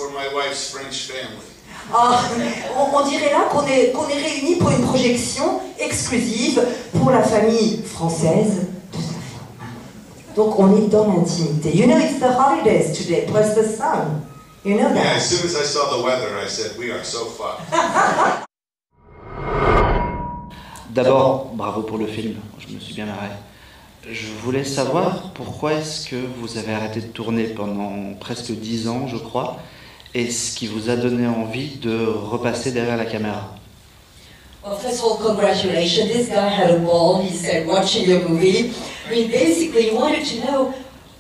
for my wife's French family. Ah, on dirait là qu'on est réunis pour une projection exclusive pour la famille française de sa femme. Donc on est dans l'intimité. You know, it's the holidays today, plus the sun. You know that. Yeah, as soon as I saw the weather, I said, we are so fucked. D'abord, bravo pour le film, je me suis bien marré. Je voulais savoir pourquoi est-ce que vous avez arrêté de tourner pendant presque 10 ans, je crois, et ce qui vous a donné envie de repasser derrière la caméra. Well, first of all, congratulations. This guy had a ball, he said, watching your movie. I mean, basically, he wanted to know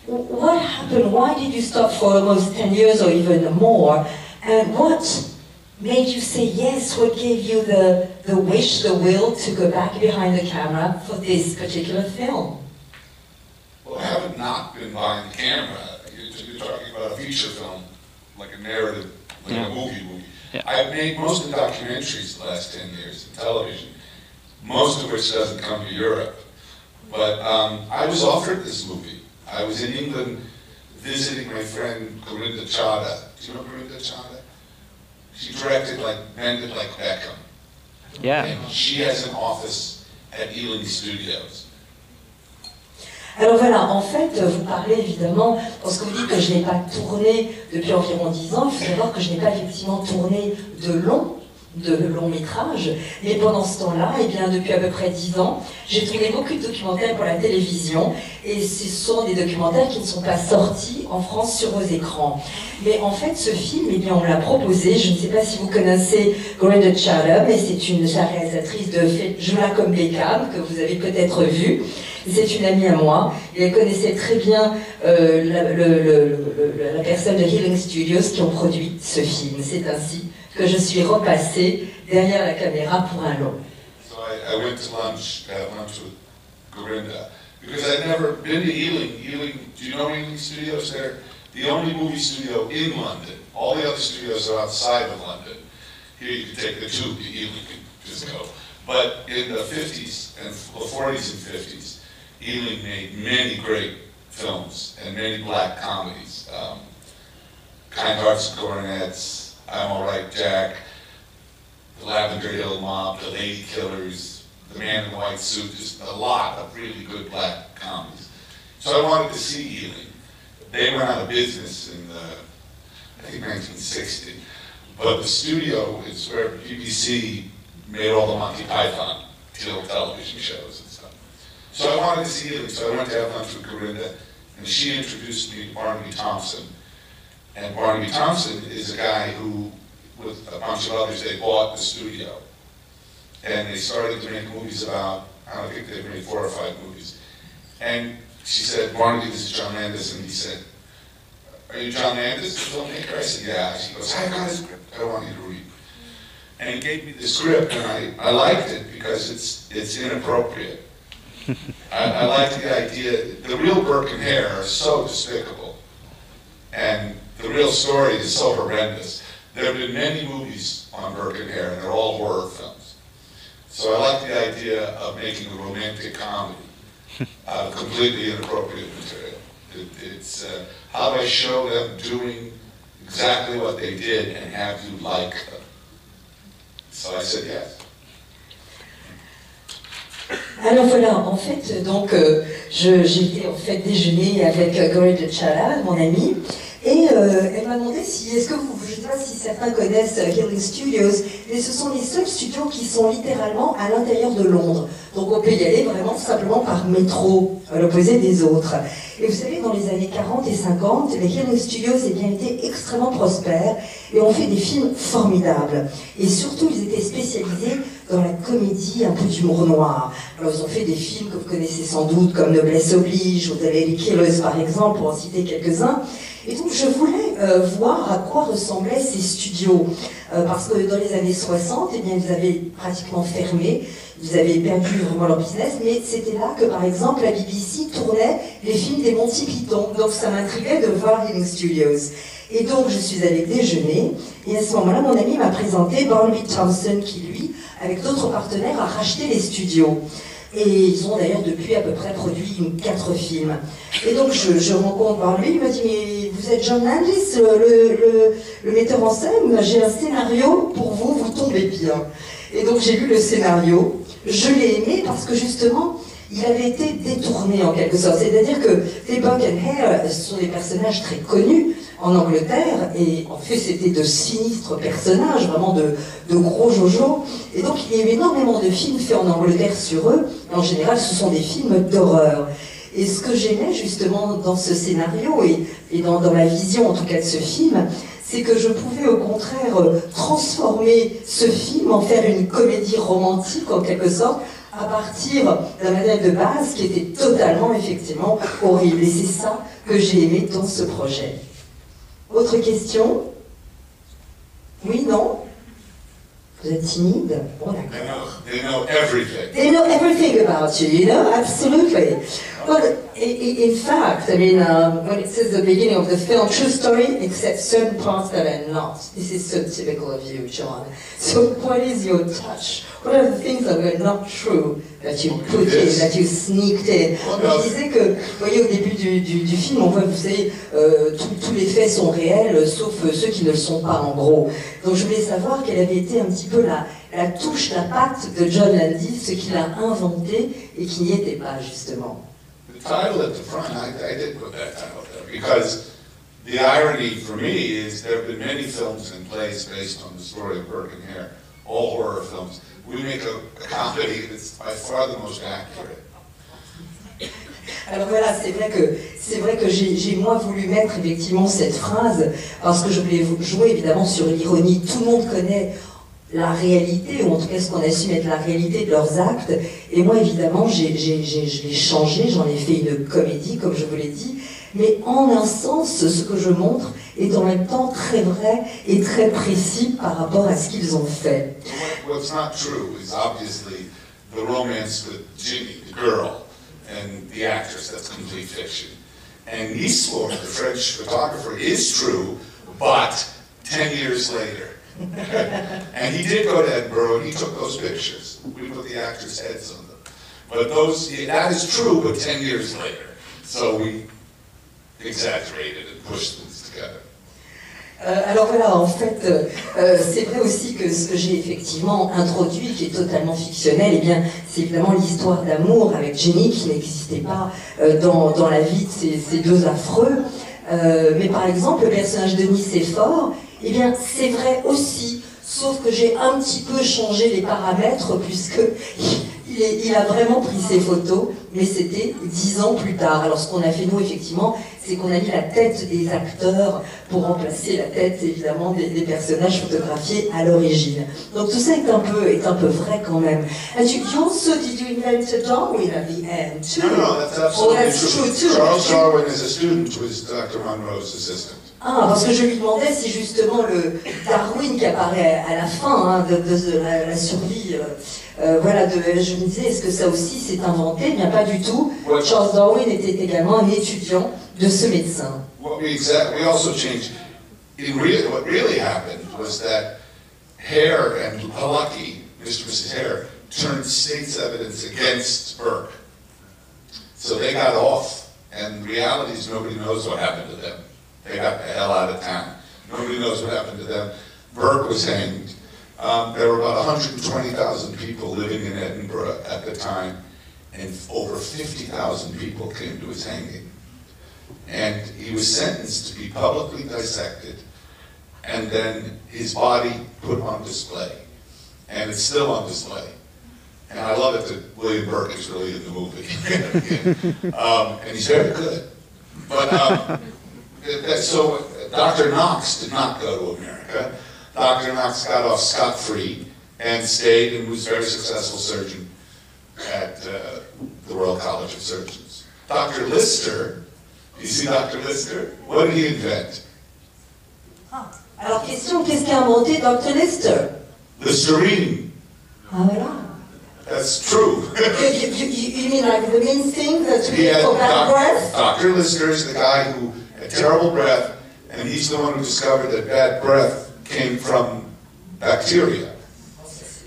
what happened, why did you stop for almost 10 years or even more, and what made you say yes, what gave you the wish, the will to go back behind the camera for this particular film? Well, I haven't not been behind the camera. You're talking about a feature film, like a narrative, like a movie. Yeah. I've made most of the documentaries the last 10 years in television, most of which doesn't come to Europe. But I was offered this movie. I was in England visiting my friend Corinda Chada. Do you know Corinda Chada? She directed like Bend It Like Beckham. Yeah. And she has an office at Ealing Studios. Alors voilà, en fait, vous parlez évidemment, parce que vous dites que je n'ai pas tourné depuis environ 10 ans, il faut savoir que je n'ai pas effectivement tourné de long métrage, mais pendant ce temps-là, eh bien, depuis à peu près 10 ans, j'ai tourné beaucoup de documentaires pour la télévision, et ce sont des documentaires qui ne sont pas sortis en France sur vos écrans. Mais en fait, ce film, eh bien, on l'a proposé, je ne sais pas si vous connaissez Corinda Chada, mais c'est la réalisatrice de Je la comme Beckham, que vous avez peut-être vu. C'est une amie à moi, et elle connaissait très bien la personne de Healing Studios qui ont produit ce film. C'est ainsi que je suis repassée derrière la caméra pour un long. So I went to lunch, had lunch with Corinda, because I'd never been to Ealing. Ealing, do you know Ealing Studios? They're the only movie studio in London. All the other studios are outside of London. Here you can take the tube to Ealing and just go. But in the 50s and the 40s and 50s, Ealing made many great films and many black comedies. Kind Hearts and Coronets, I'm All Right Jack, The Lavender Hill Mob, The Lady Killers, The Man in the White Suit, just a lot of really good black comedies. So I wanted to see Ealing. They went out of business in, I think 1960. But the studio is where BBC made all the Monty Python television shows and stuff. So I wanted to see Ealing, so I went to have lunch with Corinda, and she introduced me to Barnaby Thompson. And Barnaby Thompson is a guy who, with a bunch of others, they bought the studio. And they started to make movies about, I think they've made 4 or 5 movies. And she said, Barnaby, this is John Landis, and he said, are you John Landis, the filmmaker? I said, yeah. She goes, I got a script, I want you to read. And he gave me the script, and I liked it because it's inappropriate. I like the idea, the real Burke and Hare are so despicable, and the real story is so horrendous. There have been many movies on Burke and Hare, and they're all horror films. So I like the idea of making a romantic comedy out of completely inappropriate material. It's how do I show them doing exactly what they did and have you like them? So I said yes. Alors voilà, en fait, donc j'étais en fait déjeuner avec Corinda Chada, mon amie, et elle m'a demandé si, est-ce que vous, je ne sais pas si certains connaissent Healing Studios, mais ce sont les seuls studios qui sont littéralement à l'intérieur de Londres. Donc on peut y aller vraiment simplement par métro, à l'opposé des autres. Et vous savez, dans les années 40 et 50, les Healing Studios eh bien, étaient extrêmement prospères et ont fait des films formidables. Et surtout, ils étaient spécialisés dans la comédie, un peu d'humour noir. Alors ils ont fait des films que vous connaissez sans doute, comme Noblesse Oblige, ou The Lady Killers par exemple, pour en citer quelques-uns. Et donc je voulais voir à quoi ressemblaient ces studios. Parce que dans les années 60, eh bien, ils avaient pratiquement fermé, ils avaient perdu vraiment leur business, mais c'était là que par exemple la BBC tournait les films des Monty Python. Donc ça m'intriguait de voir Healing Studios. Et donc je suis allée déjeuner, et à ce moment-là mon ami m'a présenté Barnaby Thompson qui lui, avec d'autres partenaires, a racheté les studios. Et ils ont d'ailleurs depuis à peu près produit 4 films. Et donc je rencontre par lui, il me dit mais vous êtes John Landis, le metteur en scène, j'ai un scénario pour vous, vous tombez bien. Et donc j'ai lu le scénario, je l'ai aimé parce que justement il avait été détourné en quelque sorte. C'est-à-dire que les Buck and Hare sont des personnages très connus en Angleterre, et en fait c'était de sinistres personnages, vraiment de gros jojo. Et donc il y a eu énormément de films faits en Angleterre sur eux. En général ce sont des films d'horreur. Et ce que j'aimais justement dans ce scénario, et dans la vision en tout cas de ce film, c'est que je pouvais au contraire transformer ce film, en faire une comédie romantique en quelque sorte, à partir d'un modèle de base qui était totalement, effectivement, horrible. Et c'est ça que j'ai aimé dans ce projet. Autre question? Oui, non? Vous êtes timide? Bon, d'accord. They know everything. They know everything about you, you know, absolutely. Well, in fact, I mean, when it says the beginning of the film, true story, except certain parts that are not. This is so typical of you, John. So what is your touch? What are the things that were not true that you put in, that you sneaked in? Je disais que, vous voyez, au début du film, on voit, vous savez, tous les faits sont réels, sauf ceux qui ne le sont pas, en gros. Donc je voulais savoir quelle avait été un petit peu la touche, la patte de John Landis, ce qu'il a inventé et qui n'y était pas, justement. The title at the front, I did put that title there because the irony for me is there have been many films and plays based on the story of Burke and Hare, all horror films. We make a comedy that's by far the most accurate. Alors voilà, c'est vrai que j'ai moi voulu mettre effectivement cette phrase parce que je voulais jouer évidemment sur l'ironie. Tout le monde connaît la réalité, ou en tout cas ce qu'on assume être la réalité de leurs actes. Et moi évidemment, je l'ai changé, j'en ai fait une comédie, comme je vous l'ai dit. Mais en un sens, ce que je montre est en même temps très vrai et très précis par rapport à ce qu'ils ont fait. What's not true is obviously the romance with Ginny, the girl, and the actress. That's complete fiction. And Nislour, the French photographer, is true, but 10 years later. And he did go to Edinburgh and he took those pictures. We put the actors' heads on them. But that is true, but 10 years later. So we exaggerated and pushed things together. Alors voilà, en fait, c'est vrai aussi que ce que j'ai effectivement introduit, qui est totalement fictionnel, eh bien, c'est évidemment l'histoire d'amour avec Jenny, qui n'existait pas dans la vie de ces deux affreux. Mais par exemple, le personnage de Nicéphore, eh bien, c'est vrai aussi, sauf que j'ai un petit peu changé les paramètres, puisque il a vraiment pris ses photos, mais c'était 10 ans plus tard. Alors ce qu'on a fait nous, effectivement, c'est qu'on a mis la tête des acteurs pour remplacer la tête, évidemment, des personnages photographiés à l'origine. Donc tout ça est un peu vrai quand même. And you also, did you invent Darwin at the end too? No, that's absolutely that's true too. Charles Darwin is a student who is Dr. Monroe's assistant. Ah, parce que je lui demandais si justement le Darwin qui apparaît à la fin de la survie, voilà, je me disais, est-ce que ça aussi s'est inventé? Eh bien pas du tout. Charles Darwin était également un étudiant de ce médecin. We also changed. What really happened was that Hare and Lucky, Mr. and Mrs. Hare, turned state's evidence against Burke. So they got off, and the reality is nobody knows what happened to them. They got the hell out of town. Nobody knows what happened to them. Burke was hanged. There were about 120,000 people living in Edinburgh at the time, and over 50,000 people came to his hanging. And he was sentenced to be publicly dissected, and then his body put on display. And it's still on display. And I love it that William Burke is really in the movie. And he's very good. But so Dr. Knox did not go to America. Dr. Knox got off scot-free and stayed and was a very successful surgeon at the Royal College of Surgeons. Dr. Lister, you see Dr. Lister? What did he invent? Ah, alors question, qu'est-ce qu'a inventé Dr. Lister? Listerine. Ah voilà. That's true. you mean like the main thing that we for bad breath? Dr. Lister is the guy who had terrible breath, and he's the one who discovered that bad breath came from bacteria.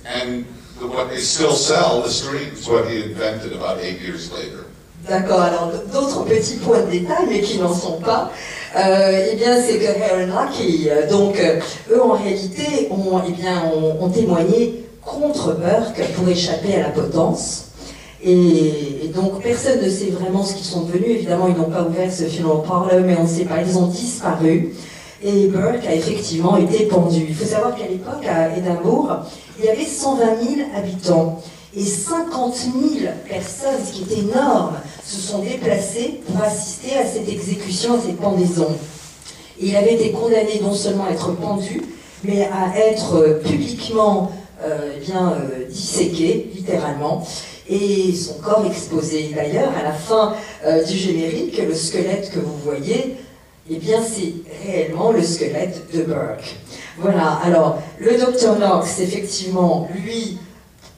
And what they still sell, Listerine, is what he invented about 8 years later. D'accord, alors d'autres petits points de détail, mais qui n'en sont pas, eh bien c'est que Hair and Lucky, eux en réalité ont témoigné contre Burke pour échapper à la potence. Et donc personne ne sait vraiment ce qu'ils sont devenus. Évidemment, ils n'ont pas ouvert ce funeral parlor, mais on ne sait pas, ils ont disparu. Et Burke a effectivement été pendu. Il faut savoir qu'à l'époque, à Édimbourg, il y avait 120 000 habitants. Et 50 000 personnes, ce qui est énorme, se sont déplacées pour assister à cette exécution, à cette pendaison. Et il avait été condamné non seulement à être pendu, mais à être publiquement disséqué, littéralement, et son corps exposé. D'ailleurs, à la fin du générique, le squelette que vous voyez, eh bien, c'est réellement le squelette de Burke. Voilà, alors, le Dr Knox, effectivement, lui,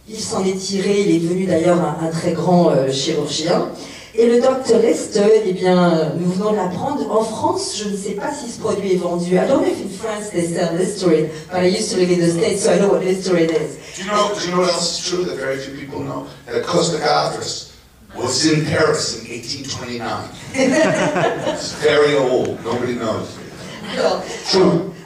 il s'en est tiré, il est devenu d'ailleurs un très grand chirurgien. Et le Dr Lister, eh bien, nous venons de l'apprendre. En France, je ne sais pas si ce produit est vendu. I don't know if in France they sell Listerine, but I used to live in the States, so I know what Listerine is. Do you know what else is true that very few people know? That Costa Gavras was in Paris in 1829. It's very old, nobody knows.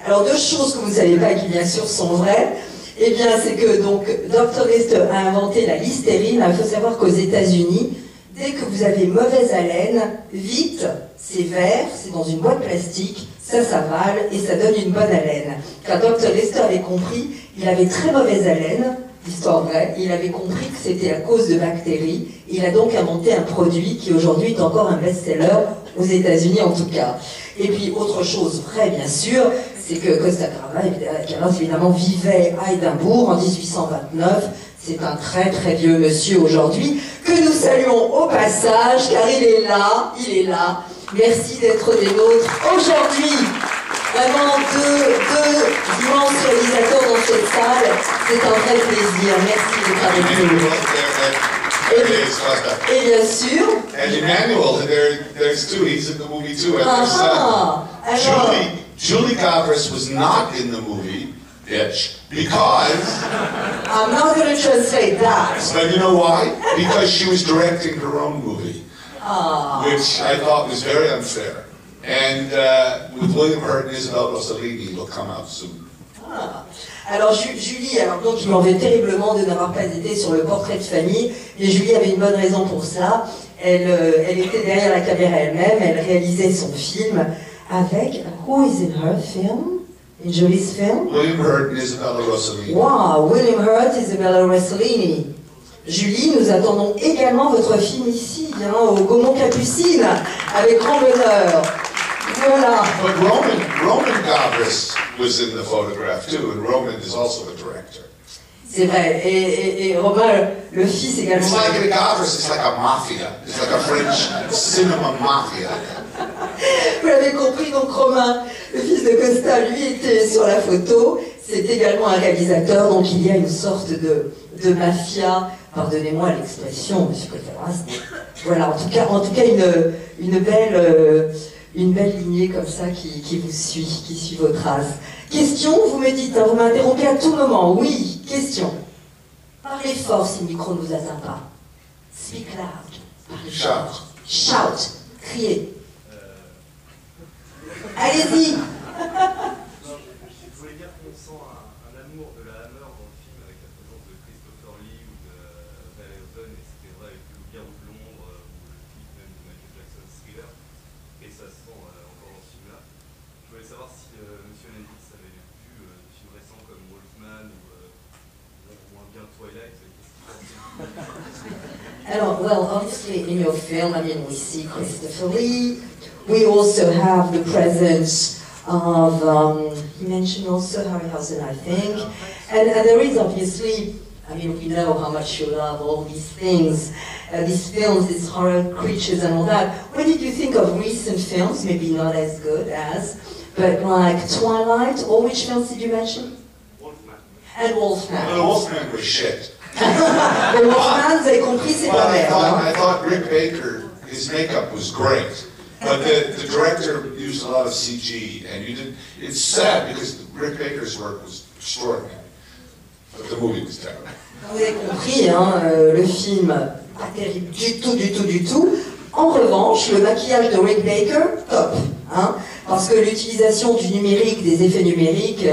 Alors, deux choses que vous ne savez pas qui bien sûr sont vraies. Eh bien, c'est que donc Dr Lister a inventé la Listerine. Il faut savoir qu'aux États-Unis, dès que vous avez mauvaise haleine, vite, c'est vert, c'est dans une boîte plastique, ça s'avale et ça donne une bonne haleine. Quand Dr Lister avait compris, il avait très mauvaise haleine, histoire vraie, il avait compris que c'était à cause de bactéries. Il a donc inventé un produit qui aujourd'hui est encore un best-seller aux États-Unis en tout cas. Et puis autre chose vraie bien sûr, c'est que Costa Gavras évidemment vivait à Édimbourg en 1829. C'est un très très vieux monsieur aujourd'hui que nous saluons au passage car il est là. Merci d'être des nôtres aujourd'hui. Vraiment deux immenses réalisateurs dans cette salle. C'est un vrai plaisir. Merci d'être avec nous. Et bien sûr. And Emmanuel, there's two. He's in the movie too. Julie Gavras was not in the movie, bitch, because... I'm not going to translate that. But you know why? Because she was directing her own movie, which I thought was very unfair. And with William Hurt and Isabel Rossellini, it'll come out soon. Alors Julie, donc il m'en veut terriblement de n'avoir pas été sur le portrait de famille, mais Julie avait une bonne raison pour ça. Elle était derrière la caméra elle-même, elle réalisait son film avec... Who is in her film? In Julie's film? William Hurt and Isabella Rossellini. Wow, William Hurt, Isabella Rossellini. Julie, nous attendons également votre film ici, au Gaumont-Capucine, avec grand bonheur. Voilà. But Roman Gavras was in the photograph too, and Roman is also a director. C'est vrai, et Romain, le fils également. It's like Gavras is like a mafia. It's like a French cinema mafia. Vous l'avez compris, donc Romain, le fils de Costa, lui était sur la photo. C'est également un réalisateur, donc il y a une sorte de mafia. Pardonnez-moi l'expression, monsieur Costa. Voilà, en tout cas une belle lignée comme ça qui vous suit, qui suit vos traces. Question, vous me dites, vous m'interrompez à tout moment. Oui, question. Parlez fort si le micro ne vous atteint pas. Speak loud. Parlez fort. Shout. Criez. Allez-y. Je voulais dire qu'on sent un amour de la Hammer dans le film avec la présence de Christopher Lee ou de Val Elton, et c'était vrai avec Le Garou de Londres ou le clip même de Michael Jackson, Thriller, et ça se sent encore dans ce film-là. Je voulais savoir si Monsieur Landis avait vu des films récents comme Wolfman ou moins bien Twilight. Alors, well, obviously in your film, we see Christopher Lee. We also have the presence of, he mentioned also Harryhausen, I think. And there is obviously, we know how much you love all these things, these films, these horror creatures and all that. What did you think of recent films, maybe not as good as, but like Twilight, or which films did you mention? Wolfman. And Wolfman. The Wolfman was shit. The Wolfman, vous avez compris, c'est pas vrai. I thought Rick Baker, his makeup was great. But the director used a lot of CG, and it's sad because Rick Baker's work was extraordinary, but the movie was terrible. Vous avez compris, hein, le film pas terrible du tout. En revanche, le maquillage de Rick Baker, top. Hein, parce que l'utilisation du numérique, des effets numériques,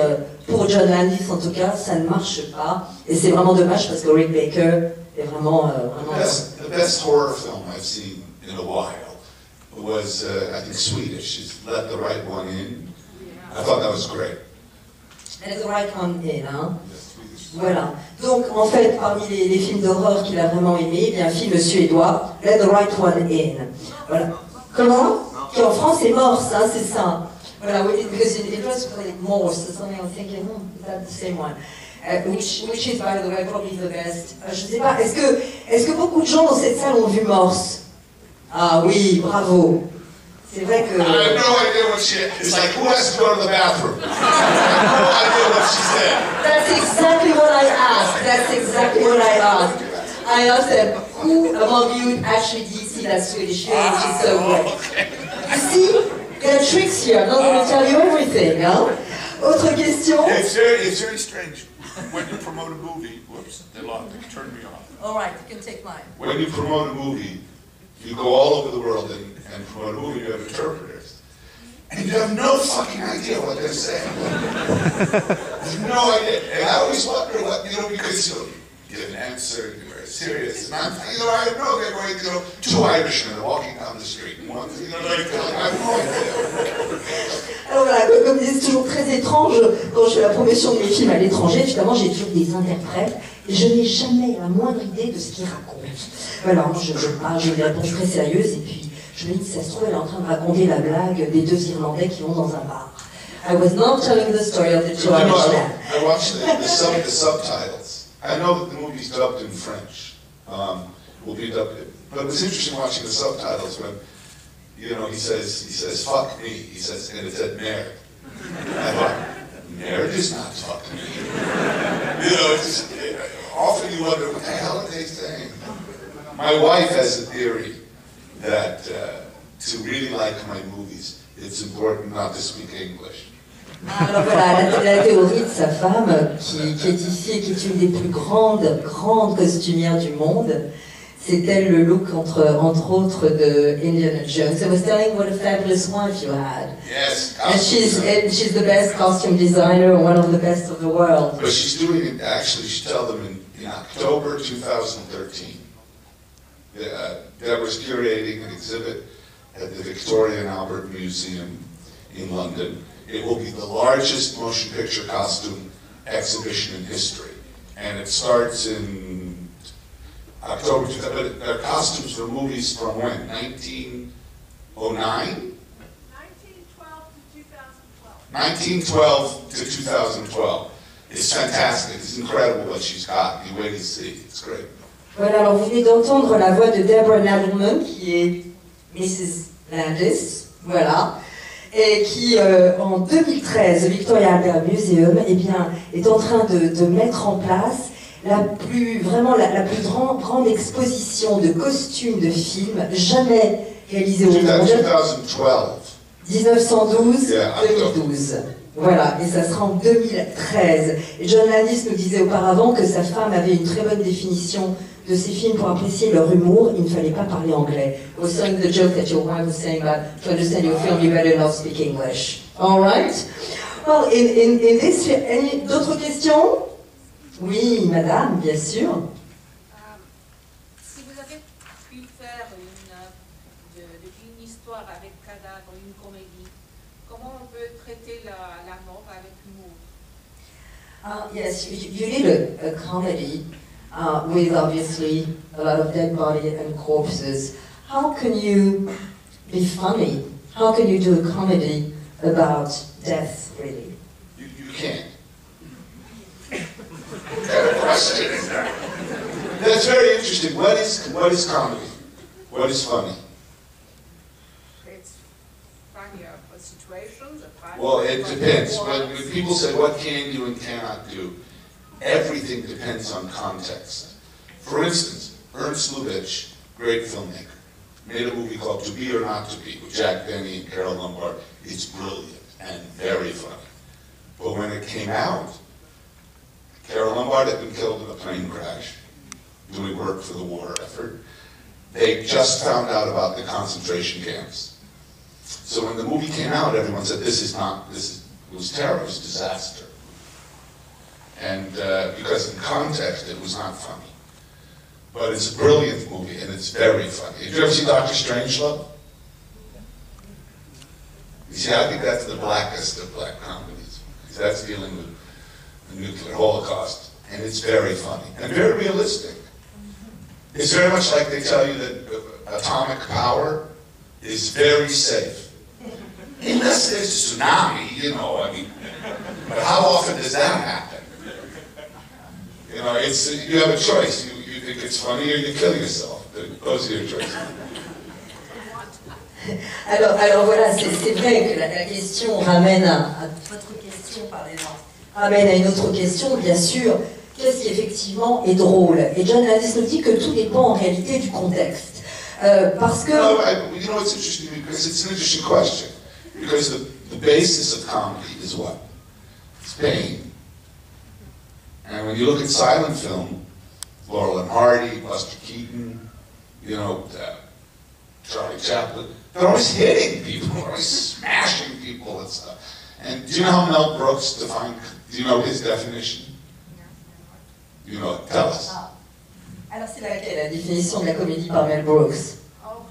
pour John Landis en tout cas, ça ne marche pas. Et c'est vraiment dommage parce que Rick Baker est vraiment... The best horror film I've seen in a while was, I think, Swedish. It's Let the Right One In. I thought that was great. Let the Right One In, hein. Voilà. Donc, en fait, parmi les films d'horreur qu'il a vraiment aimé, il y a un film suédois, Let the Right One In. Voilà. Comment? Qui en France est Morse, hein, c'est ça. Voilà, because it was called Morse, something I was thinking, that's the same one. Which is, by the way, probably the best. Je sais pas, est-ce que beaucoup de gens dans cette salle ont vu Morse? Ah oui, bravo. C'est vrai que... I have no idea what she... It's like, who has to go to the bathroom? I have no idea what she said. That's exactly what I asked. I asked them, who among you actually did see that Swedish film, which is so great? You see, there are tricks here. I'm not going to tell you everything, huh? Autre question? It's very strange. When you promote a movie, whoops, they turned me off. All right, you can take mine. When you promote a movie, you go all over the world and promote a movie, you have interpreters. And you have no fucking idea what they're saying. There's no idea. And I always wonder what, because you give an answer, you're very serious. And I know they're going, two Irishmen are walking down the street. And one, I have no idea. Alors voilà, comme c'est toujours très étrange, quand je fais la promotion de mes films à l'étranger, évidemment j'ai toujours des interprètes et je n'ai jamais la moindre idée de ce qu'ils racontent. Voilà, je parle, j'ai des réponses très sérieuses et puis je me dis, ça se trouve, elle est en train de raconter la blague des deux Irlandais qui vont dans un bar. I was not telling the story of the two Irishmen. I watched the subtitles. I know that the movie's dubbed in French. Will be dubbed, but it was interesting watching the subtitles when, he says, fuck me. He says, and it said merde. I thought, merde is not fuck me. Often you wonder, what the hell are they saying? My wife has a theory that to really like my movies, it's important not to speak English. Alors voilà, la théorie de sa femme, qui est ici et qui est une des plus grandes costumières du monde, c'est elle le look entre autres de Indiana Jones. I was telling what a fabulous wife you had. Yes. And she's the best costume designer, one of the best of the world. But she's doing it, actually, she told them in October 2013. Deborah's curating an exhibit at the Victoria and Albert Museum in London. It will be the largest motion picture costume exhibition in history. And it starts in October 2000, but they're costumes for movies from when? 1909? 1912 to 2012. It's fantastic. It's incredible what she's got. You wait and see. It's great. Voilà, alors vous venez d'entendre la voix de Deborah Nadelman, qui est Mrs. Landis, voilà, et qui, en 2013, au Victoria Albert Museum, eh bien, est en train de mettre en place la plus grande exposition de costumes de films jamais réalisée au monde. 1912-2012. Voilà, et ça sera en 2013. Et John Landis nous disait auparavant que sa femme avait une très bonne définition de ces films pour apprécier leur humour. Il ne fallait pas parler anglais. I was telling the joke that your wife was saying that to understand your film, you better not speak English. All right? Well, in this, d'autres questions? Oui, madame, bien sûr. Si vous avez pu faire une histoire avec cadavre, une comédie, comment on peut traiter la mort avec humour? Yes, you did a comedy with obviously a lot of dead body and corpses. How can you be funny? How can you do a comedy about death, really? You can't. What kind of question is that? That's very interesting. What is comedy? What is funny? It's funny situations. Well, it depends. When people say what can you and cannot do, everything depends on context. For instance, Ernst Lubitsch, great filmmaker, made a movie called To Be or Not to Be with Jack Benny and Carole Lombard. It's brilliant and very funny. But when it came out, Carol Lombard had been killed in a plane crash, doing work for the war effort. They just found out about the concentration camps. So when the movie came out, everyone said, it was terror, it was disaster. And because in context, it was not funny. But it's a brilliant movie, and it's very funny. Have you ever seen Dr. Strangelove? You see, I think that's the blackest of black comedies. Because that's dealing with the nuclear holocaust. And it's very funny, and very realistic. It's very much like they tell you that atomic power is very safe. Unless there's a tsunami, you know, I mean. But how often does that happen? You know, you have a choice. You think it's funny or you kill yourself. Those are your choices. Alors voilà, c'est vrai que la question ramène à votre question, pardonnez-moi, ramène à une autre question, bien sûr. Qu'est-ce qui effectivement est drôle? Et John Landis nous dit que tout dépend en réalité du contexte. Parce que... No, you know, it's interesting because it's an interesting question. Because the basis of comedy is what? It's pain. And when you look at silent film, Laurel and Hardy, Buster Keaton, you know, Charlie Chaplin, they're always hitting people, they're always smashing people and stuff. And do you know how Mel Brooks defined, do you know his definition? You know, tell us. Alors c'est laquelle la définition de la comédie par Mel Brooks? Oh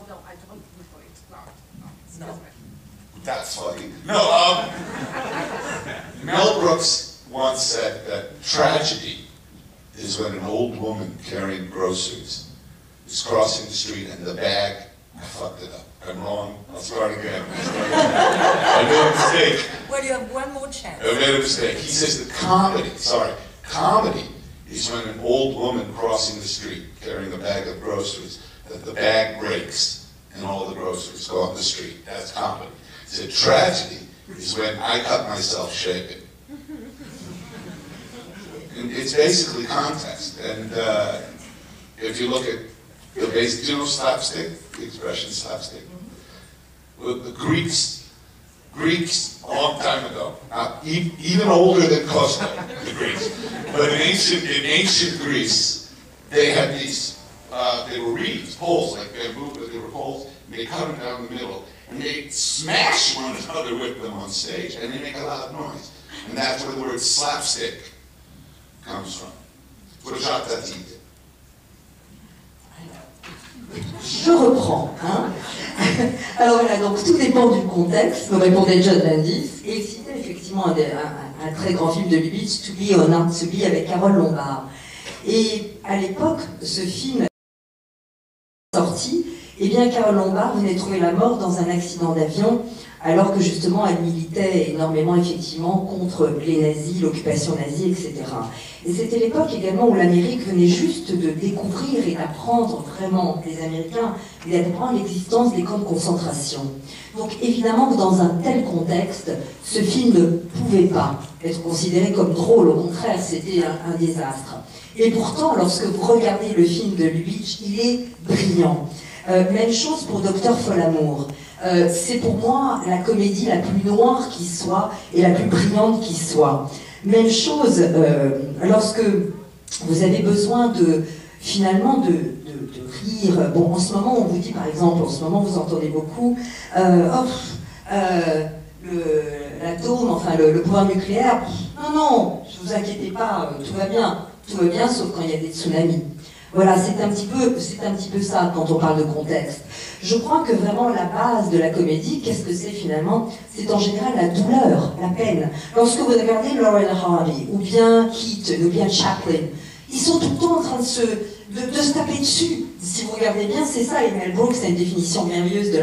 no, I don't know it. No. That's funny. No, Mel Brooks once said that tragedy is when an old woman carrying groceries is crossing the street and the bag, I fucked it up. I'm wrong. I'll start again. I made a mistake. Well, you have one more chance. I made a mistake. He says that comedy is when an old woman crossing the street carrying a bag of groceries, that the bag breaks and all the groceries go on the street. That's comedy. He said tragedy is when I cut myself shaving. And it's basically context. And if you look at the basic, do you know slapstick? The expression slapstick. Well, the Greeks a long time ago, even older than Costa, the Greeks, but in ancient Greece, they had these, they were reeds, poles, like bamboo, but they were poles, and they cut them down the middle, and they smash one another with them on stage, and they make a loud noise. And that's where the word slapstick comes from. What Jacques Tati did. Je reprends. Hein. Alors voilà, donc tout dépend du contexte, me répondait John Landis, et il citait effectivement un très grand film de Lubitsch, To Be or Not To Be, avec Carole Lombard. Et à l'époque, ce film sorti, eh bien Carole Lombard venait de trouver la mort dans un accident d'avion, alors que justement elle militait énormément effectivement contre les nazis, l'occupation nazie, etc. Et c'était l'époque également où l'Amérique venait juste de découvrir et d'apprendre vraiment, les Américains, d'apprendre l'existence des camps de concentration. Donc évidemment que dans un tel contexte, ce film ne pouvait pas être considéré comme drôle, au contraire, c'était un désastre. Et pourtant, lorsque vous regardez le film de Lubitsch, il est brillant. Même chose pour Docteur Folamour. C'est pour moi la comédie la plus noire qui soit et la plus brillante qui soit. Même chose lorsque vous avez besoin finalement de rire. Bon, en ce moment, on vous dit par exemple, en ce moment vous entendez beaucoup l'atome, enfin le pouvoir nucléaire. Non, ne vous inquiétez pas, tout va bien, sauf quand il y a des tsunamis. Voilà, c'est un petit peu ça quand on parle de contexte. Je crois que vraiment la base de la comédie, qu'est-ce que c'est finalement? C'est en général la douleur, la peine. Lorsque vous regardez Laurel Hardy, ou bien Keaton, ou bien Chaplin, ils sont tout le temps en train de se taper dessus. Si vous regardez bien, c'est ça, et Mel Brooks a une définition merveilleuse de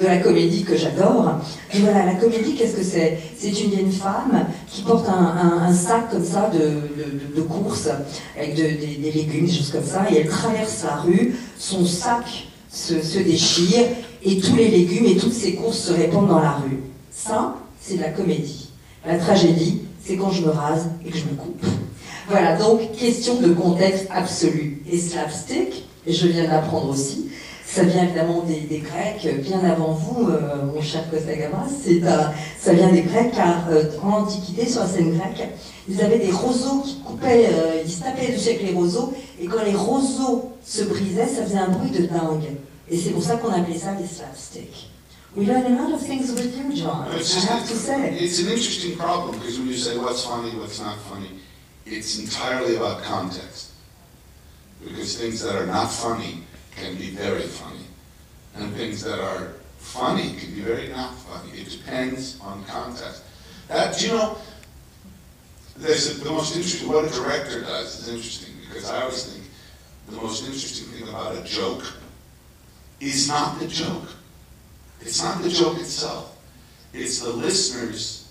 la comédie que j'adore. Et voilà, la comédie, qu'est-ce que c'est? C'est une vieille femme qui porte un sac comme ça de course, avec des légumes, des choses comme ça, et elle traverse la rue, son sac se déchire, et tous les légumes et toutes ses courses se répandent dans la rue. Ça, c'est de la comédie. La tragédie, c'est quand je me rase et que je me coupe. Voilà, donc question de contexte absolu. Et slapstick, et je viens de l'apprendre aussi, Ça vient évidemment des Grecs, bien avant vous, mon cher Costa Gavras. Ça vient des Grecs, car en Antiquité, sur la scène grecque, ils avaient des roseaux qui coupaient, ils se tapaient dessus avec les roseaux, et quand les roseaux se brisaient, ça faisait un bruit de dingue. Et c'est pour ça qu'on appelait ça des slapsticks. We learn a lot of things with you, John, I have to say. It's an interesting problem, because when you say what's funny, what's not funny, it's entirely about context. Because things that are not funny can be very funny, and things that are funny can be very not funny. It depends on context. That, you know, the most interesting, what a director does is interesting, because I always think the most interesting thing about a joke is not the joke. It's not the joke itself. It's the listener's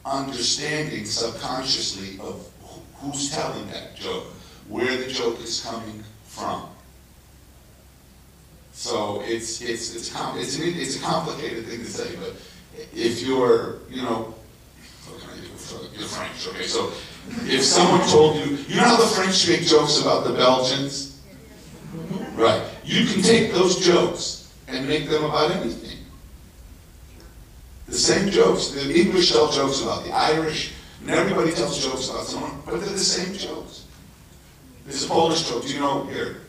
understanding subconsciously of who's telling that joke, where the joke is coming from. So it's a complicated thing to say, but if you're, you know, what can I do? You're French, okay? So if someone told you, you know how the French make jokes about the Belgians? Right. You can take those jokes and make them about anything. The same jokes. The English tell jokes about the Irish, and everybody tells jokes about someone, but they're the same jokes. There's a Polish joke. Do you know? Here,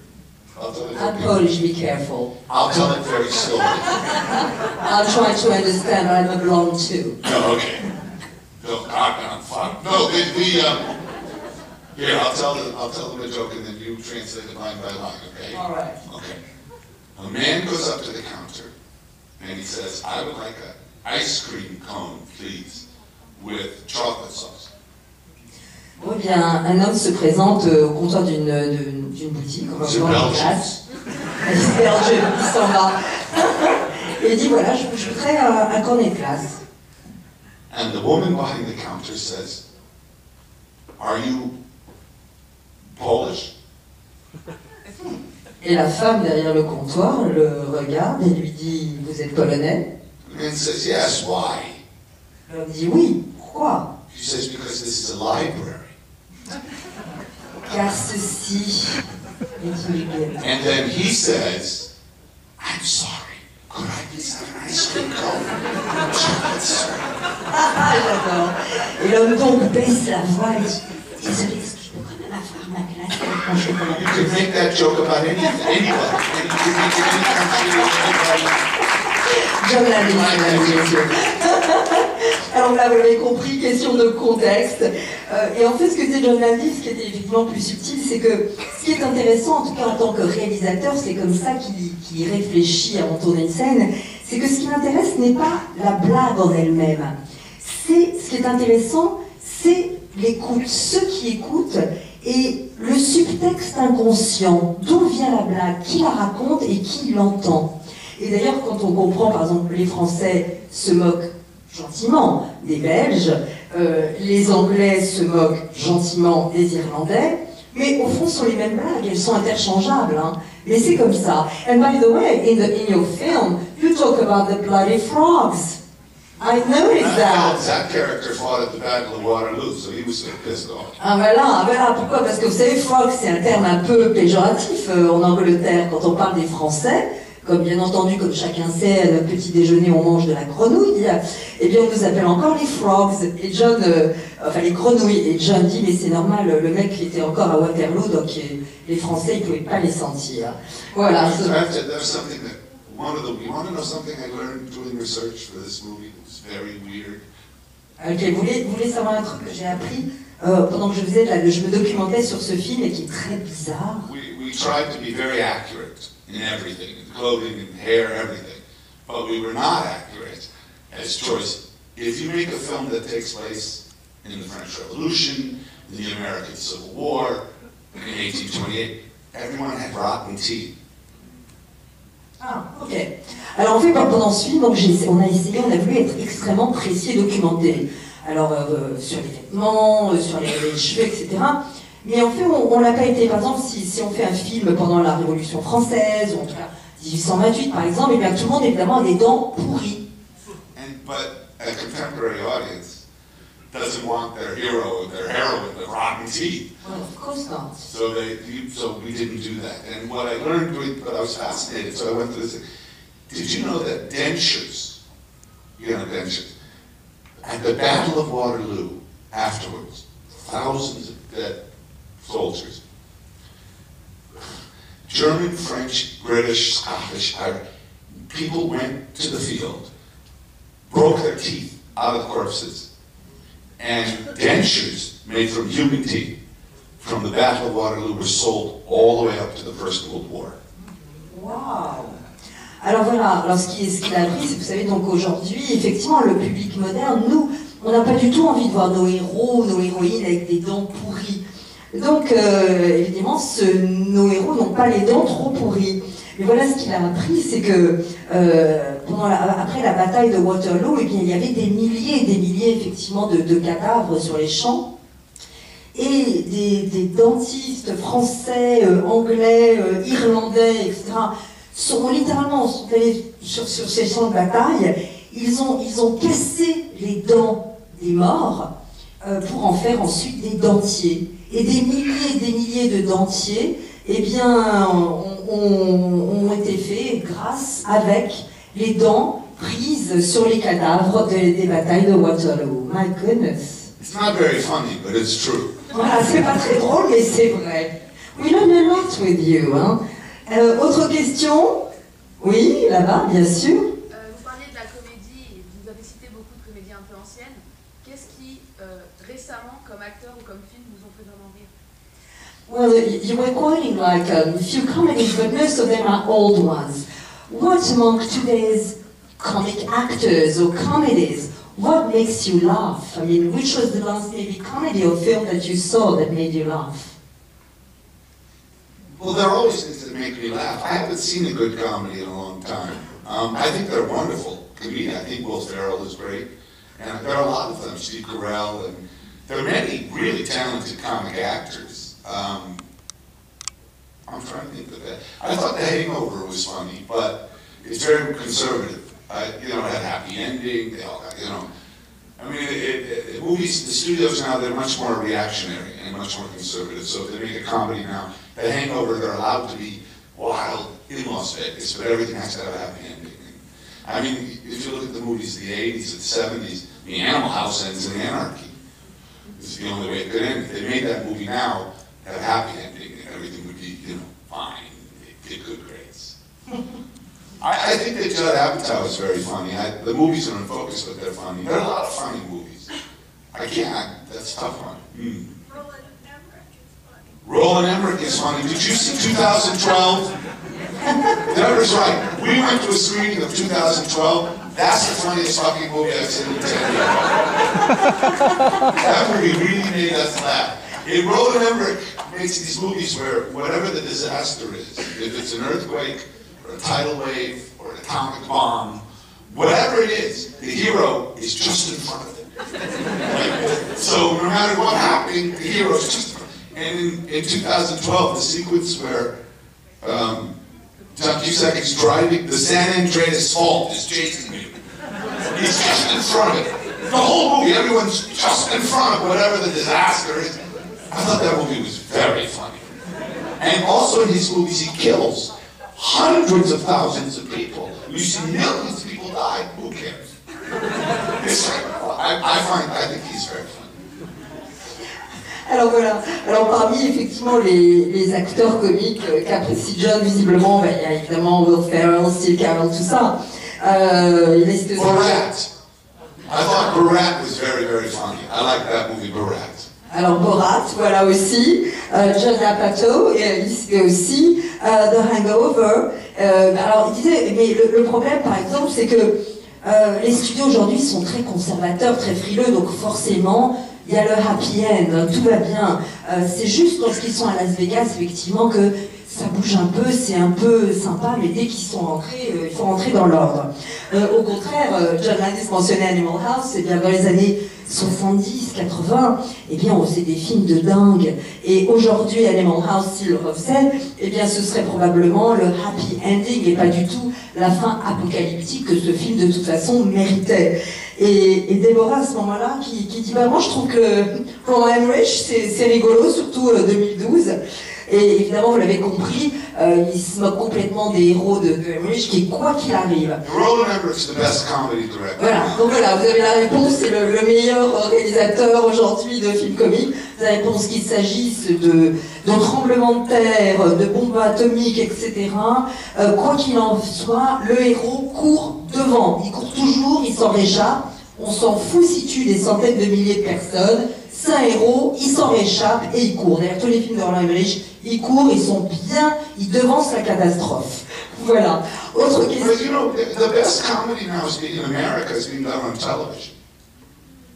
I'll tell it. I'm Polish, be careful. I'll tell it very slowly. I'll try to understand, I'm a blonde too. No, okay. No, I'm fine. No, here, I'll tell them a joke, and then you translate it line by line, okay? All right. Okay. A man goes up to the counter, and he says, I would like an ice cream cone, please, with chocolate sauce. Bon, eh bien, un homme se présente au comptoir d'une boutique, on va C'est voir en Belgique. place. C'est Belgique, il s'en va. Et il dit, voilà, je voudrais un cornet de glace. And the woman behind the counter says, are you Polish? Et la femme derrière le comptoir le regarde et lui dit, vous êtes polonais? The man says, yes, why? L'homme dit, oui, pourquoi? She says, because this is a library. Car ceci est une bibliothèque. And then he says, I'm sorry, could I please have an ice cream cone? Chocolate syrup. Ah, j'adore. Et l'homme donc baisse la voix et dit, désolé, est-ce que je peux quand même avoir ma glace avec mon chocolat? You can make that joke about anything, anybody. And you can make it any country or anybody. John Landis, mesdames et messieurs. Alors là, vous l'avez compris, question de contexte. Et en fait, ce que dit John Landis, ce qui était effectivement plus subtil, c'est que ce qui est intéressant, en tout cas en tant que réalisateur, c'est comme ça qu'il réfléchit avant de tourner une scène, c'est que ce qui l'intéresse n'est pas la blague en elle-même. Ce qui est intéressant, c'est l'écoute, ceux qui écoutent, et le subtexte inconscient, d'où vient la blague, qui la raconte et qui l'entend. Et d'ailleurs, quand on comprend, par exemple, les Français se moquent gentiment des Belges, les Anglais se moquent gentiment des Irlandais, mais au fond, ce sont les mêmes blagues, elles sont interchangeables, hein. Mais c'est comme ça. And by the way, in your film, you talk about the bloody frogs. I noticed that. That character fought at the Battle of Waterloo, so he was pissed off. Ah voilà, pourquoi? Parce que vous savez, frog, c'est un terme un peu péjoratif en Angleterre quand on parle des Français. Comme bien entendu, comme chacun sait, à notre petit déjeuner, on mange de la grenouille. Eh bien, on nous appelle encore les frogs. Et John, enfin les grenouilles. Et John dit, mais c'est normal, le mec il était encore à Waterloo, donc les Français, ils ne pouvaient pas les sentir. Voilà. There's something that, you want to know something I learned doing research for this movie? It was very weird. Ok, vous voulez savoir un truc que j'ai appris pendant que je me documentais sur ce film et qui est très bizarre? We tried to be very accurate in everything, in clothing and hair, everything. But we were not accurate as choice. If you make a film that takes place in the French Revolution, in the American Civil War, in 1828, everyone had rotten teeth. Ah, ok. Alors en fait, pendant ce film, donc, on a voulu être extrêmement précis et documenté. Alors, sur les vêtements, sur les cheveux, etc. Mais en fait, on l'a pas été. Par exemple, si on fait un film pendant la Révolution française, ou en tout cas 1828 par exemple, et bien tout le monde évidemment a des dents pourries. But a contemporary audience doesn't want their hero or their heroine with rotten teeth. Well, of course not. So we didn't do that. And what I learned, but I was fascinated, so I went to this. Did you know that dentures, dentures, at the Battle of Waterloo afterwards, thousands of dead soldiers, German, French, British, Scottish, Irish, people went to the field, broke their teeth out of corpses, and dentures made from human teeth from the Battle of Waterloo were sold all the way up to the First World War. Wow! Alors voilà, alors ce qu'il a appris, c'est que vous savez, donc aujourd'hui, effectivement, le public moderne, nous, on n'a pas du tout envie de voir nos héros, nos héroïnes avec des dents pourries. Donc, évidemment, nos héros n'ont pas les dents trop pourries. Mais voilà, ce qu'il a appris, c'est que après la bataille de Waterloo, eh bien, il y avait des milliers et des milliers, effectivement, de cadavres sur les champs. Et des dentistes français, anglais, irlandais, etc., sont littéralement allés sur ces champs de bataille. Ils ont cassé les dents des morts pour en faire ensuite des dentiers. Et des milliers de dentiers, eh bien, ont été faits avec les dents prises sur les cadavres des batailles de Waterloo. My goodness. It's not very funny, but it's true. Voilà, c'est pas très drôle, mais c'est vrai. We learn a lot with you. Hein. Autre question? Oui, là-bas, bien sûr. Vous parliez de la comédie, vous avez cité beaucoup de comédies un peu anciennes. Qu'est-ce qui, récemment, comme acteur ou comme film, vous ont fait vraiment rire? Well, you were quoting like a few comedies, but most of them are old ones. What among today's comic actors or comedies, what makes you laugh? I mean, which was the last maybe comedy or film that you saw that made you laugh? Well, there are always things that make me laugh. I haven't seen a good comedy in a long time. I think they're wonderful comedians. I think Will Ferrell is great. And there are a lot of them, Steve Carell, and there are many really talented comic actors. I'm trying to think of that. I thought The Hangover was funny, but it's very conservative. It had a happy ending. They all got, I mean, movies, the studios now, they're much more reactionary and much more conservative. So if they make a comedy now, The Hangover, they're allowed to be wild in Las Vegas, but everything has to have a happy ending. I mean, if you look at the movies of the 80s, of the 70s, the Animal House ends in anarchy. It's the only way it could end. If they made that movie now, have a happy ending, and everything would be, fine. They'd get good grades. I think that Judd Apatow is very funny. The movies are in focus, but they're funny. There are a lot of funny movies. That's a tough one. Roland Emmerich is funny. Did you see 2012? Deborah's right. We went to a screening of 2012. That's the funniest fucking movie I've seen in 10 years. That movie really made us laugh. Roland Emmerich makes these movies where whatever the disaster is, if it's an earthquake, or a tidal wave, or an atomic bomb, whatever it is, the hero is just in front of it. So no matter what happened, the hero is just in front. And in 2012, the sequence where John Cusack is driving, the San Andreas Fault is chasing you. He's just in front of it. The whole movie, everyone's just in front of whatever the disaster is. I thought that movie was very funny. And also in his movies, he kills hundreds of thousands of people. You see millions of people die, who cares? It's like, I think he's very funny. Alors voilà, alors parmi effectivement les acteurs comiques qu'apprécie John visiblement, il y a évidemment Will Ferrell, Steve Carell, tout ça. Il est Borat. I thought Borat was very, very funny. I like that movie, Borat. Alors Borat, voilà aussi. Judd Apatow, il citait aussi The Hangover. Alors il disait, mais le problème par exemple, c'est que les studios aujourd'hui sont très conservateurs, très frileux, donc forcément, il y a le happy end, tout va bien. C'est juste lorsqu'ils sont à Las Vegas, effectivement, que ça bouge un peu, c'est un peu sympa, mais dès qu'ils sont entrés, il faut rentrer dans l'ordre. Au contraire, John Landis mentionnait Animal House, et bien dans les années 70, 80, eh bien on faisait des films de dingue. Et aujourd'hui, Animal House, s'il le refaisait, eh bien ce serait probablement le happy ending et pas du tout la fin apocalyptique que ce film de toute façon méritait. Et Déborah à ce moment-là qui dit bah moi je trouve que Roland Emmerich c'est rigolo, surtout 2012. Et évidemment, vous l'avez compris, il se moque complètement des héros de Emmerich, qui quoi qu'il arrive. Roland Emmerich is the best comedy director. Voilà, donc voilà, vous avez la réponse, c'est le meilleur réalisateur aujourd'hui de films comiques. Vous avez la réponse qu'il s'agisse de tremblements de terre, de bombes atomiques, etc. Quoi qu'il en soit, le héros court devant. Il court toujours, il s'en réchappe. On s'en fout s'il tue des centaines de milliers de personnes. C'est un héros, il s'en réchappe et il court. D'ailleurs, tous les films de Roland Emmerich, ils courent, ils sont bien, ils devancent la catastrophe. Voilà. Autre question. But you know, the best comedy now in America is being done on television.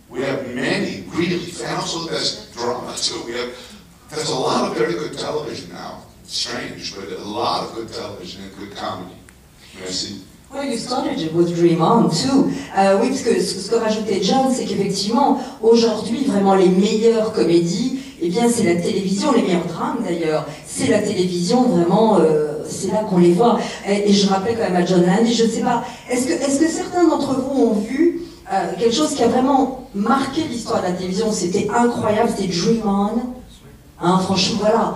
We have many, really, and also the best drama too. There's a lot of very good television now. Strange, but a lot of good television and good comedy. Merci. Well, you started with Dream On too. Oui, parce que ce que rajoutait John, c'est qu'effectivement, aujourd'hui, vraiment les meilleures comédies, eh bien, c'est la télévision, les meilleurs drames d'ailleurs, c'est la télévision, vraiment, c'est là qu'on les voit. Et je rappelais quand même à John Landy, je ne sais pas, est-ce que certains d'entre vous ont vu quelque chose qui a vraiment marqué l'histoire de la télévision? C'était incroyable, c'était Dream On. Hein, franchement, voilà.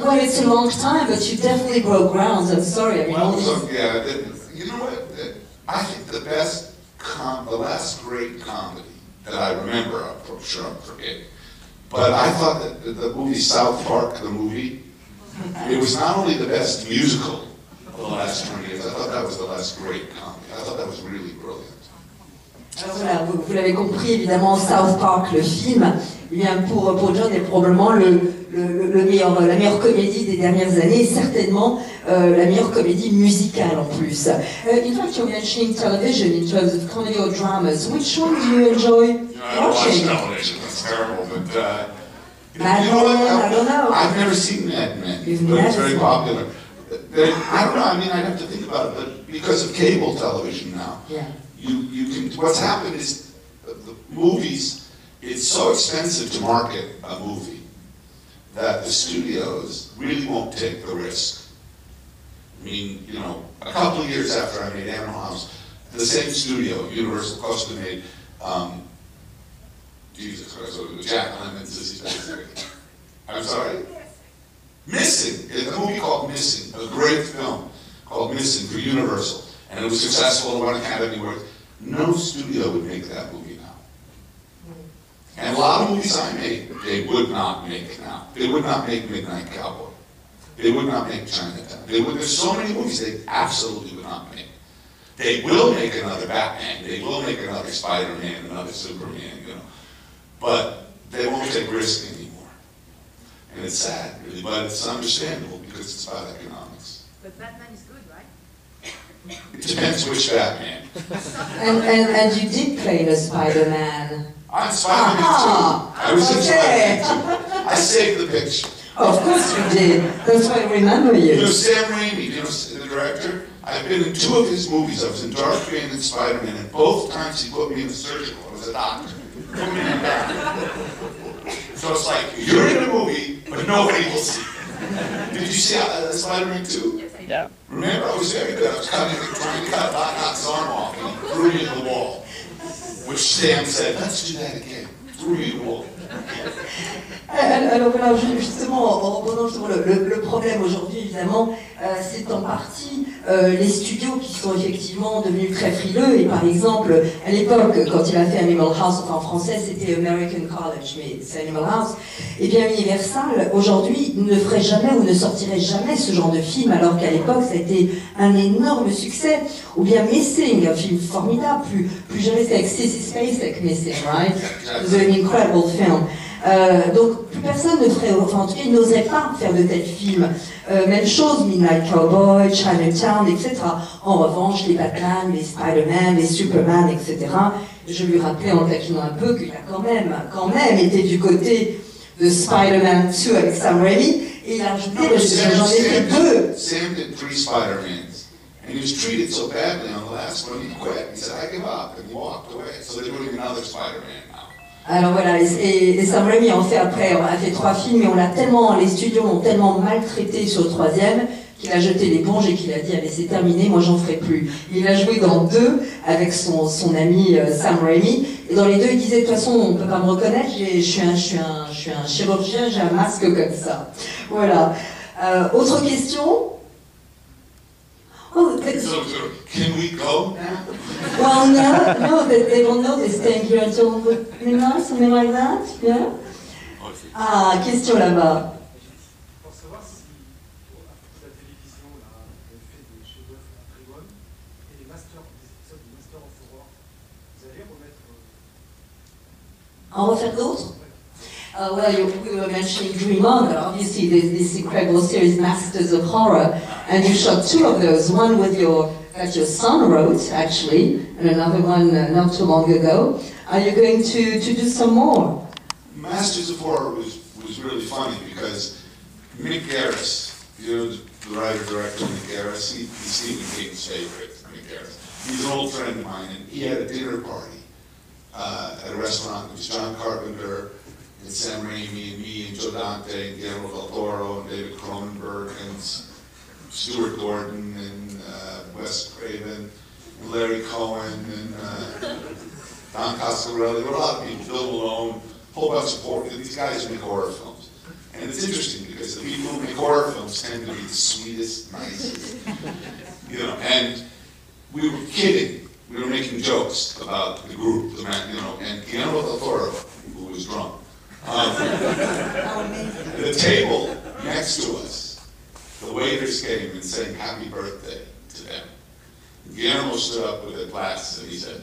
Well, it's a long time, but you definitely broke grounds. I'm sorry. I mean, Well, look, yeah, you know what? I think the last great comedy that I remember, I'm sure I'm forgetting, but I thought that the movie South Park, the movie, it was not only the best musical of the last 20 years, I thought that was the last great comedy. I thought that was really brilliant. Alors voilà, vous l'avez compris, évidemment, South Park, le film, eh bien pour John est probablement la meilleure comédie des dernières années, et certainement la meilleure comédie musicale en plus. In fact, you're mentioning television in terms of comedy or dramas. Which one do you enjoy I watch watching? television, it's terrible, but Mad you know what? Men, I don't know. I've never seen Mad Men, You've but it's never very seen popular. I don't know, I mean, I'd have to think about it, but because of cable television now, Yeah. you can, what's happened is the movies, it's so expensive to market a movie that the studios really won't take the risk. I mean, you know, a couple of years after I made Animal House, the same studio, Universal Costa made, Jesus Christ, Jack Lemmon's Sissy Spacek. I'm sorry? Missing, it's a movie called Missing, a great film called Missing for Universal. And it was successful and won Academy Awards. No studio would make that movie now. And a lot of movies I made, they would not make now. They would not make Midnight Cowboy. They would not make Chinatown. There's so many movies they absolutely would not make. They will make another Batman. They will make another Spider-Man, another Superman, you know. But they won't take risk anymore. And it's sad, really, but it's understandable because it's about economics. But Batman is good, right? It depends which Batman. And you did play the Spider-Man. I'm Spider-Man Ah, too. I was in okay. Spider-Man too. I saved the picture. Of course you did. That's why I remember You know you. Sam Raimi, you know the director? I've been in 2 of his movies. I was in Dark Bane and Spider-Man, and both times he put me in the surgical. I was a doctor. Put me in the back. So it's like, you're in a movie, but nobody will see. Did you see Spider-Man 2? Yes, I do. Yeah. Remember, I was very good. I was trying to cut Doc Ock's arm off, and he threw me in the wall. Which Sam said, let's do that again. Threw me in the wall. Alors voilà, justement, en reprenant justement le problème aujourd'hui, évidemment, c'est en partie les studios qui sont effectivement devenus très frileux. Et par exemple, à l'époque, quand il a fait Animal House, enfin en français c'était American College, mais c'est Animal House, et bien Universal, aujourd'hui, ne ferait jamais ou ne sortirait jamais ce genre de film, alors qu'à l'époque, ça a été un énorme succès. Ou bien Missing, un film formidable, plus jamais c'est avec Sissy Spacek, Missing, right? It was an incredible film. Donc plus personne ne ferait, enfin en tout cas ils n'oseraient pas faire de tels films. Même chose, Midnight Cowboy, Chinatown, etc. En revanche, les Batman, les Spider-Man, les Superman, etc. Je lui rappelais en taquinant un peu qu'il a quand même été du côté de Spider-Man 2 avec Sam Raimi, et il a ajouté, j'en ai fait 2. Sam did 3 Spider-Mans, And he was treated so badly on the last one, he quit. He said, I give up, and he walked away. So they're doing another Spider-Man now. Alors voilà, et Sam Raimi en fait après, on a fait 3 films, mais les studios l'ont tellement maltraité sur le 3e qu'il a jeté l'éponge et qu'il a dit allez c'est terminé, moi j'en ferai plus. Il a joué dans 2 avec son ami Sam Raimi, et dans les 2 il disait de toute façon on peut pas me reconnaître, je suis un chirurgien, j'ai un masque comme ça. Voilà. Autre question? Oh, So, can we go? well, no, they don't know. They're staying here until midnight, something like that. Yeah. Ah, question là-bas. Pour savoir si, après la télévision, là, le fait des chefs-d'œuvre très bonnes et des épisodes de Master of Horror, vous allez remettre. En refaire d'autres? Well, we were mentioning Dream On, but obviously there's this incredible series, Masters of Horror, and you shot 2 of those, one with that your son wrote, actually, and another one not too long ago. Are you going to do some more? Masters of Horror was really funny because Mick Garris, you know, the writer-director Mick Garris, he's Stephen King's favorite, Mick Garris. He's an old friend of mine, and he had a dinner party at a restaurant. It was John Carpenter, and Sam Raimi, and me, and Joe Dante, and Guillermo del Toro, and David Cronenberg, and Stuart Gordon, and Wes Craven, and Larry Cohen, and Don Coscarelli. There were a lot of people, Bill Malone, a whole bunch of horror. These guys make horror films. And it's interesting because the people who make horror films tend to be the sweetest, nicest, you know, and we were kidding. We were making jokes about the group, the man, you know, and Guillermo del Toro, who was drunk, the table next to us, the waiters came and sang happy birthday to them. Guillermo stood up with a glass and he said,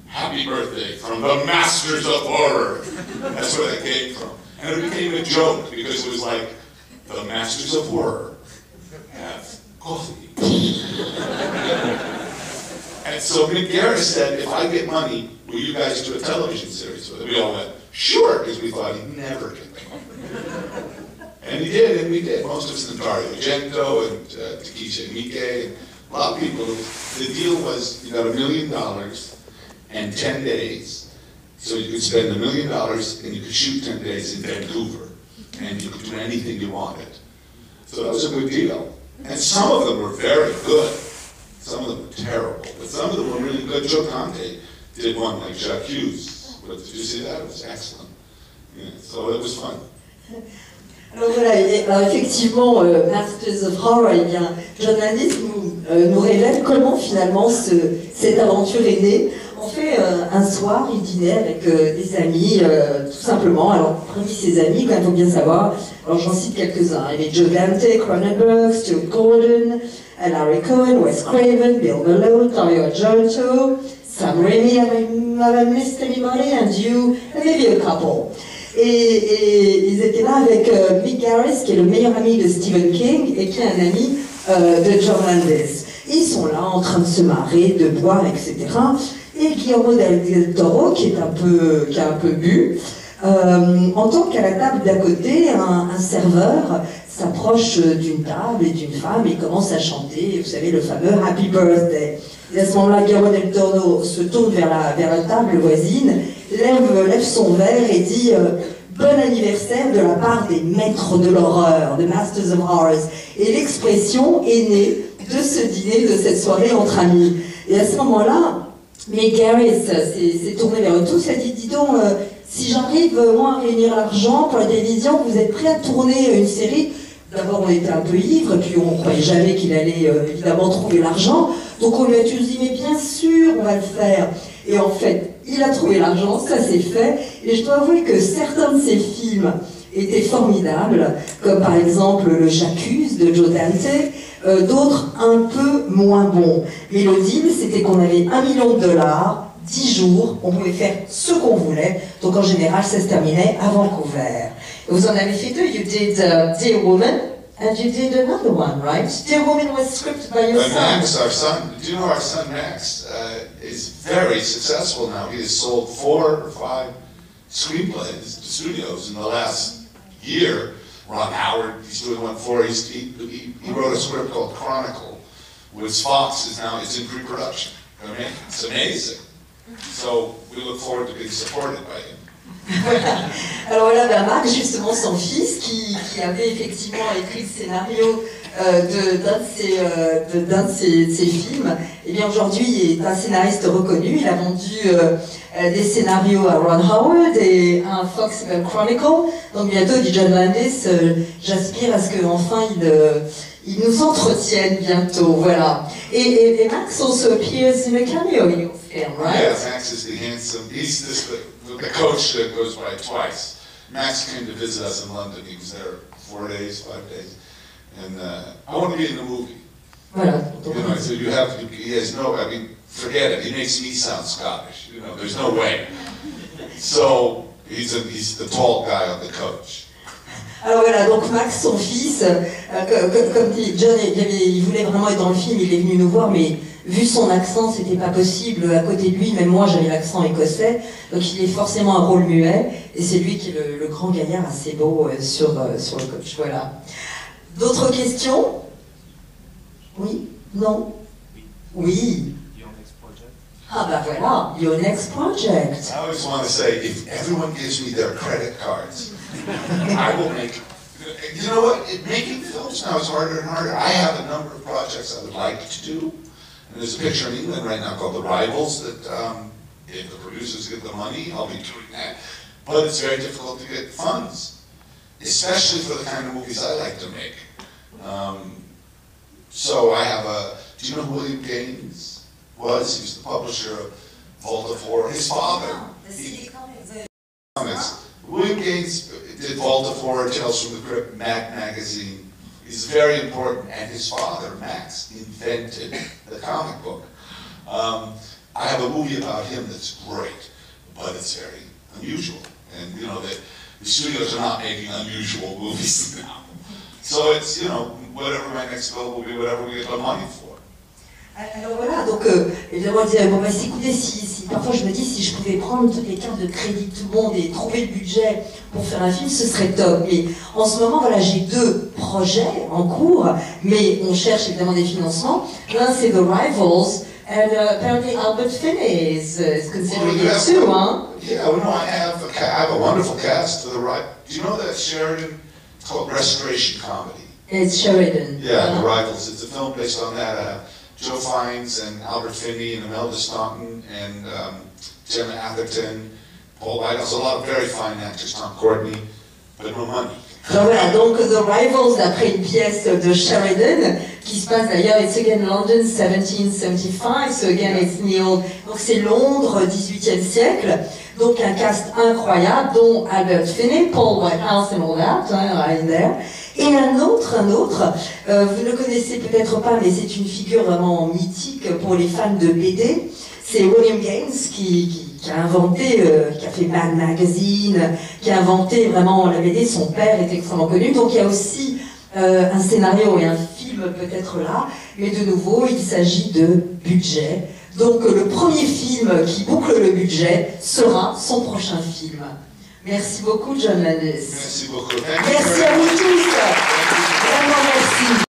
happy birthday from the Masters of Horror. That's where that came from. And it became a joke because it was like, the Masters of Horror have coffee. And so Mick Garris said, if I get money, will you guys do a television series with it? We all went, sure, because we thought he'd never get the money. And he did, and we did. Most of us in Dario Argento and Takeshi Miike, and a lot of people. The deal was you got $1 million and 10 days. So you could spend $1 million and you could shoot 10 days in Vancouver. And you could do anything you wanted. So that was a good deal. And some of them were very good. Some of them were terrible. But some of them were really good. Joe Dante did one like Jacques Hughes. Did you see that? It was excellent. Yeah, so it was fun. Alors voilà, effectivement, Masters of Horror, eh bien, John Landis nous révèle comment finalement cette aventure est née. En fait, un soir, il dînait avec des amis, tout simplement. Alors, parmi ses amis, quand même, il faut bien savoir, alors j'en cite quelques-uns. Il y avait Joe Dante, Cronenberg, Stuart Gordon, Larry Cohen, Wes Craven, Bill Malone, Dario Argento, Sam Raimi, have I missed anybody? And you, and maybe a couple. Et ils étaient là avec Mick Garris, qui est le meilleur ami de Stephen King et qui est un ami de John Landis. Et ils sont là en train de se marrer, de boire, etc. Et Guillermo del Toro, qui a un peu bu, entend qu'à la table d'à côté, un serveur s'approche d'une table et d'une femme et commence à chanter, vous savez, le fameux Happy Birthday. Et à ce moment-là, Guillermo del Toro se tourne vers la table voisine, lève son verre et dit bon anniversaire de la part des maîtres de l'horreur, the Masters of Horrors. Et l'expression est née de ce dîner, de cette soirée entre amis. Et à ce moment-là, Mick Garris s'est tourné vers eux tous et a dit dis donc, si j'arrive moi à réunir l'argent pour la télévision, vous êtes prêts à tourner une série? D'abord on était un peu ivre, puis on ne croyait jamais qu'il allait évidemment trouver l'argent. Donc on lui a tous dit mais bien sûr on va le faire. Et en fait, il a trouvé l'argent, ça s'est fait. Et je dois avouer que certains de ces films étaient formidables, comme par exemple le J'accuse de Joe Dante, d'autres un peu moins bons. Mais le deal, c'était qu'on avait $1 million, 10 jours, on pouvait faire ce qu'on voulait. Donc en général, ça se terminait à Vancouver. Et vous en avez fait 2. You did Dear Woman, and you did another one, right? Dear Woman was scripted by your son. Max, our son, do you know our son Max is very successful now. He has sold 4 or 5 screenplays to studios in the last year. Ron Howard, he's doing one for. He wrote a script called Chronicle, with Fox is now, it's in pre-production. I mean, it's amazing. So we look forward to being supported by him. Alors voilà, ben Max, justement son fils, qui avait effectivement écrit le scénario d'un de ses films, et bien aujourd'hui il est un scénariste reconnu. Il a vendu des scénarios à Ron Howard et un Fox Chronicle. Donc bientôt, dit John Landis, j'aspire à ce qu'enfin il nous entretienne bientôt, voilà. Et Max also appears in a cameo in your film, right? Yeah, Max is the handsome, he's the coach that goes by twice. Max came to visit us in London. He was there 4 days, 5 days. And I want to be in the movie. Voilà. You know, I said, he has no, I mean, forget it. He makes me sound Scottish. You know, there's no way. So, he's the tall guy on the coach. Alors voilà, donc Max, son fils, comme dit John, il voulait vraiment être dans le film, il est venu nous voir, mais vu son accent, c'était pas possible. À côté de lui, même moi, j'avais l'accent écossais, donc il est forcément un rôle muet, et c'est lui qui est le grand gaillard assez beau sur le coach. Voilà. D'autres questions? Oui? Non? Oui. Your next project? Ah bah voilà, your next project. I always want to say, if everyone gives me their credit cards, I will make, you know what, making films now is harder and harder. I have a number of projects I would like to do, and there's a picture in England right now called The Rivals that if the producers give the money, I'll be doing that. But it's very difficult to get funds, especially for the kind of movies I like to make. So I have do you know who William Gaines was? He was the publisher of Volta 4. His father. William Gaines did Volta 4, Tales from the Crypt, magazine. He's very important, and his father, Max, invented the comic book. I have a movie about him that's great, but it's very unusual. And you know, the studios are not making unusual movies now. So it's, you know, whatever my next film will be, whatever we get the money for. Alors voilà, donc évidemment, on disait, bon bah écoutez, si parfois je me dis, si je pouvais prendre toutes les cartes de crédit de tout le monde et trouver le budget pour faire un film, ce serait top. Mais en ce moment, voilà, j'ai 2 projets en cours, mais on cherche évidemment des financements. L'un, c'est The Rivals, and apparently Albert Finney is considering it too, hein? Yeah, well, no, I have a wonderful cast for the right. Do you know that Sheridan? It's called Restoration Comedy. It's Sheridan. Yeah, The Rivals. It's a film based on that. Joe Fiennes and Albert Finney and Imelda Staunton and Gemma Atherton, Paul Whitehouse, a lot of very fine actors, Tom Courtney, but no money. Alors voilà, donc The Rivals, d'après une pièce de Sheridan, qui se passe d'ailleurs, it's again London 1775, so again it's Neil, donc c'est Londres, 18e siècle, donc un cast incroyable, dont Albert Finney, Paul Whitehouse and all that, right in there. Et un autre, vous ne le connaissez peut-être pas, mais c'est une figure vraiment mythique pour les fans de BD, c'est William Gaines qui a inventé, qui a fait Mad Magazine, qui a inventé vraiment la BD, son père est extrêmement connu, donc il y a aussi un scénario et un film peut-être là, mais de nouveau il s'agit de budget, donc le premier film qui boucle le budget sera son prochain film. Merci beaucoup John Landis. Merci beaucoup. Merci à vous tous. Vraiment merci.